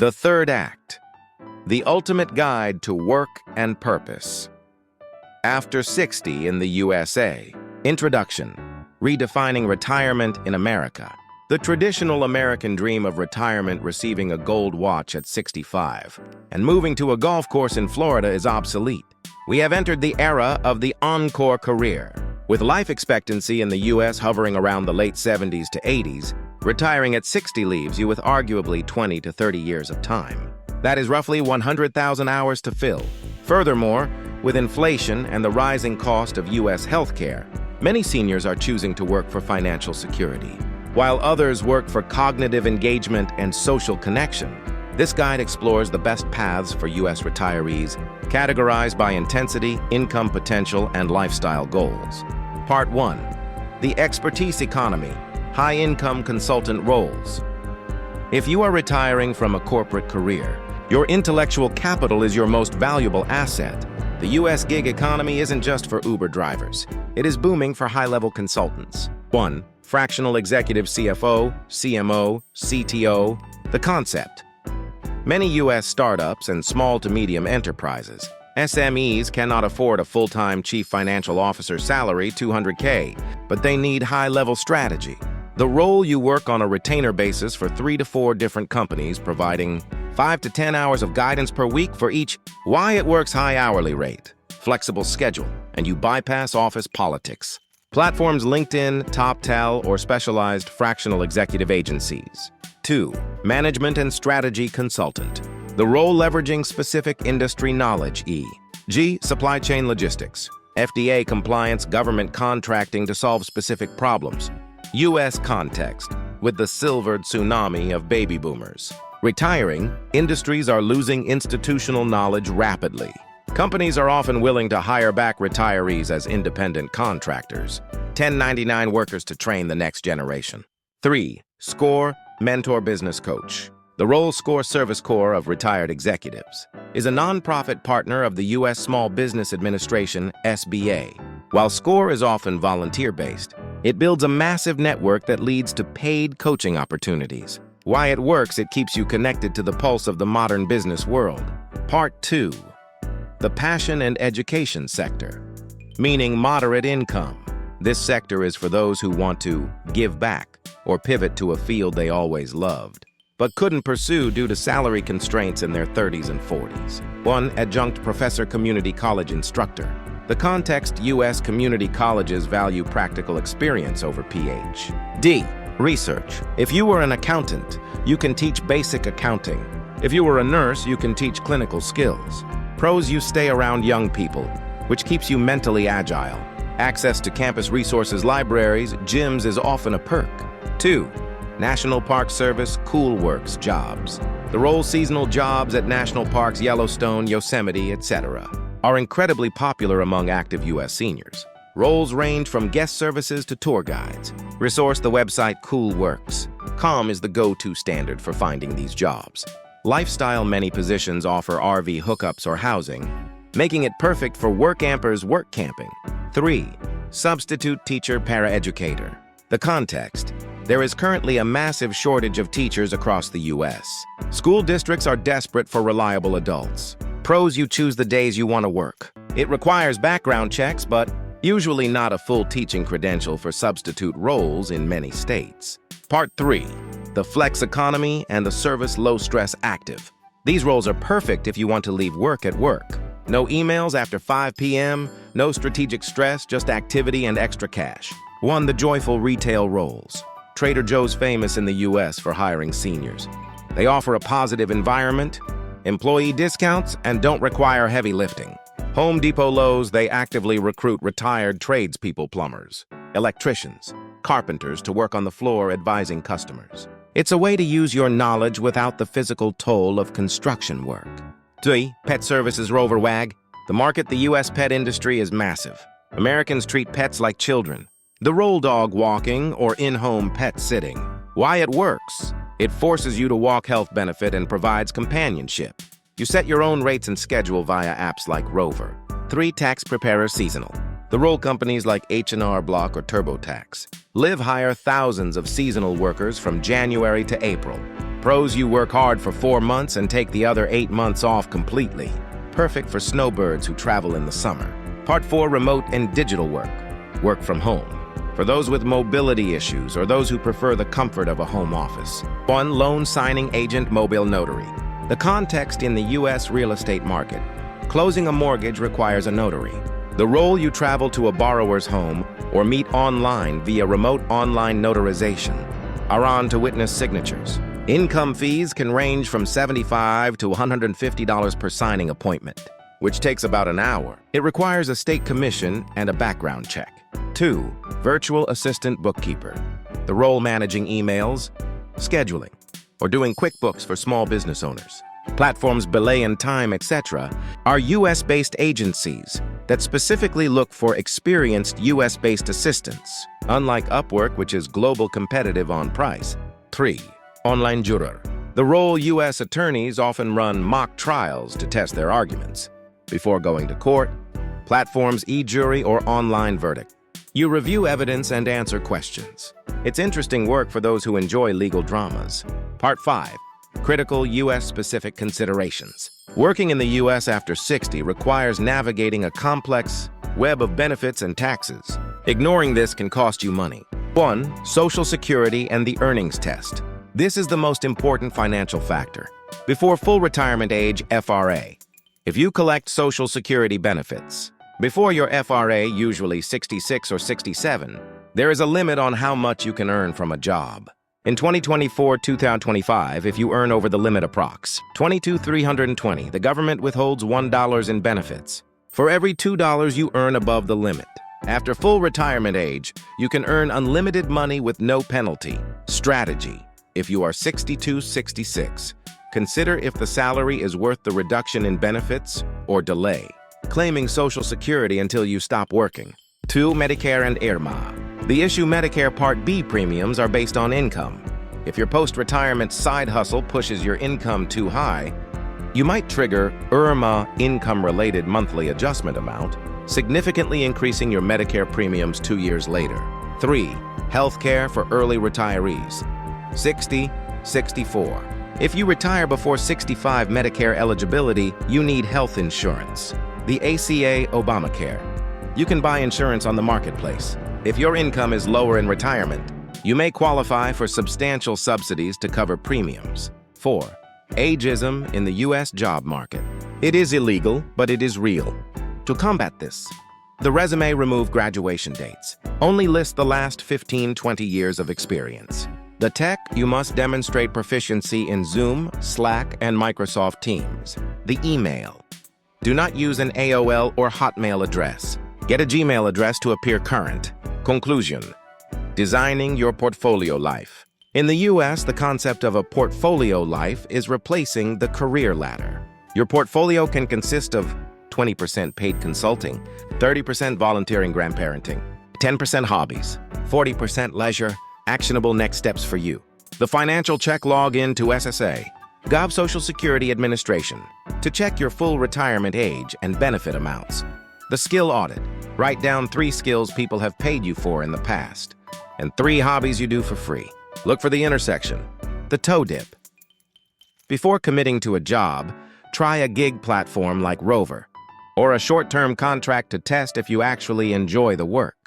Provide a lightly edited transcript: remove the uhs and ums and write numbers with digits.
The Third Act. The Ultimate Guide to Work and Purpose. After 60 in the USA. Introduction. Redefining retirement in America. The traditional American dream of retirement, receiving a gold watch at 65 and moving to a golf course in Florida, is obsolete. We have entered the era of the encore career. With life expectancy in the U.S. hovering around the late 70s to 80s, retiring at 60 leaves you with arguably 20 to 30 years of time. That is roughly 100,000 hours to fill. Furthermore, with inflation and the rising cost of U.S. healthcare, many seniors are choosing to work for financial security, while others work for cognitive engagement and social connection. This guide explores the best paths for U.S. retirees, categorized by intensity, income potential, and lifestyle goals. Part 1. The Expertise Economy. High-income consultant roles. If you are retiring from a corporate career, your intellectual capital is your most valuable asset. The U.S. gig economy isn't just for Uber drivers. It is booming for high-level consultants. 1. Fractional executive CFO, CMO, CTO. The concept. Many U.S. startups and small to medium enterprises, SMEs, cannot afford a full-time chief financial officer salary, $200K, but they need high-level strategy. The role: you work on a retainer basis for 3 to 4 different companies, providing 5 to 10 hours of guidance per week for each. Why it works: high hourly rate, flexible schedule, and you bypass office politics. Platforms: LinkedIn, TopTal, or specialized fractional executive agencies. 2. Management and strategy consultant. The role: leveraging specific industry knowledge, e.g., supply chain logistics, FDA compliance, government contracting to solve specific problems. U.S. context. With the silver tsunami of baby boomers retiring, industries are losing institutional knowledge rapidly. Companies are often willing to hire back retirees as independent contractors, 1099 workers to train the next generation. 3. SCORE, mentor business coach. The role: SCORE Service Corps of Retired Executives, is a nonprofit partner of the U.S. Small Business Administration, SBA. While SCORE is often volunteer-based, it builds a massive network that leads to paid coaching opportunities. Why it works: it keeps you connected to the pulse of the modern business world. Part 2. The passion and education sector. Meaning moderate income. This sector is for those who want to give back or pivot to a field they always loved, but couldn't pursue due to salary constraints in their 30s and 40s. 1. Adjunct professor, community college instructor. The context: U.S. community colleges value practical experience over Ph.D. research. If you were an accountant, you can teach basic accounting. If you were a nurse, you can teach clinical skills. Pros: you stay around young people, which keeps you mentally agile. Access to campus resources, libraries, gyms is often a perk. 2. National Park Service, Cool Works jobs. The role: seasonal jobs at national parks, Yellowstone, Yosemite, etc., are incredibly popular among active U.S. seniors. Roles range from guest services to tour guides. Resource: the website coolworks.com is the go-to standard for finding these jobs. Lifestyle: many positions offer RV hookups or housing, making it perfect for work campers work camping. 3. Substitute teacher, paraeducator. The context: there is currently a massive shortage of teachers across the U.S. School districts are desperate for reliable adults. Pros: you choose the days you want to work. It requires background checks, but usually not a full teaching credential for substitute roles in many states. Part 3. The flex economy and the service low-stress active. These roles are perfect if you want to leave work at work. No emails after 5 p.m., no strategic stress, just activity and extra cash. 1. The joyful retail roles. Trader Joe's famous in the U.S. for hiring seniors. They offer a positive environment, employee discounts, and don't require heavy lifting. Home Depot, Lowe's, they actively recruit retired tradespeople, plumbers, electricians, carpenters to work on the floor advising customers. It's a way to use your knowledge without the physical toll of construction work. 3. Pet services, Rover Wag. The market: the U.S. pet industry is massive. Americans treat pets like children. The role: dog walking or in-home pet sitting. Why it works: it forces you to walk, health benefit, and provides companionship. You set your own rates and schedule via apps like Rover. 3. Tax preparer, seasonal. The role: companies like H&R Block or TurboTax live hire thousands of seasonal workers from January to April. Pros: you work hard for 4 months and take the other 8 months off completely. Perfect for snowbirds who travel in the summer. Part 4: remote and digital work. Work from home. For those with mobility issues or those who prefer the comfort of a home office. 1. Loan signing agent mobile notary. The context in the U.S. real estate market. Closing a mortgage requires a notary. The role: you travel to a borrower's home or meet online via remote online notarization. Aran to witness signatures. Income fees can range from $75 to $150 per signing appointment, which takes about an hour. It requires a state commission and a background check. 2. Virtual assistant bookkeeper. The role: managing emails, scheduling, or doing QuickBooks for small business owners. Platforms Belay and Time, etc. are U.S.-based agencies that specifically look for experienced U.S.-based assistants, unlike Upwork, which is global competitive on price. 3. Online juror. The role: U.S. attorneys often run mock trials to test their arguments. Before going to court, platforms e-jury or online verdict. You review evidence and answer questions. It's interesting work for those who enjoy legal dramas. Part 5. Critical U.S.-specific considerations. Working in the U.S. after 60 requires navigating a complex web of benefits and taxes. Ignoring this can cost you money. 1. Social Security and the earnings test. This is the most important financial factor. Before full retirement age, FRA. If you collect Social Security benefits before your FRA, usually 66 or 67, there is a limit on how much you can earn from a job. In 2024-2025, if you earn over the limit approx. $22,320, the government withholds $1 in benefits for every $2 you earn above the limit. After full retirement age, you can earn unlimited money with no penalty. Strategy: if you are 62-66, consider if the salary is worth the reduction in benefits or delay claiming Social Security until you stop working. 2. Medicare and IRMA. The issue: Medicare Part B premiums are based on income. If your post-retirement side hustle pushes your income too high, you might trigger IRMA, income-related monthly adjustment amount, significantly increasing your Medicare premiums 2 years later. 3. Healthcare for early retirees. 60-64. If you retire before 65 Medicare eligibility, you need health insurance. The ACA Obamacare. You can buy insurance on the marketplace. If your income is lower in retirement, you may qualify for substantial subsidies to cover premiums. 4. Ageism in the U.S. job market. It is illegal, but it is real. To combat this, the resume: remove graduation dates. Only list the last 15-20 years of experience. The tech: you must demonstrate proficiency in Zoom, Slack, and Microsoft Teams. The email: do not use an AOL or Hotmail address. Get a Gmail address to appear current. Conclusion: designing your portfolio life. In the U.S., the concept of a portfolio life is replacing the career ladder. Your portfolio can consist of 20% paid consulting, 30% volunteering grandparenting, 10% hobbies, 40% leisure, actionable next steps for you. The financial check: log in to SSA, Gov Social Security Administration, to check your full retirement age and benefit amounts. The skill audit: write down 3 skills people have paid you for in the past, and 3 hobbies you do for free. Look for the intersection: the toe dip. Before committing to a job, try a gig platform like Rover, or a short-term contract to test if you actually enjoy the work.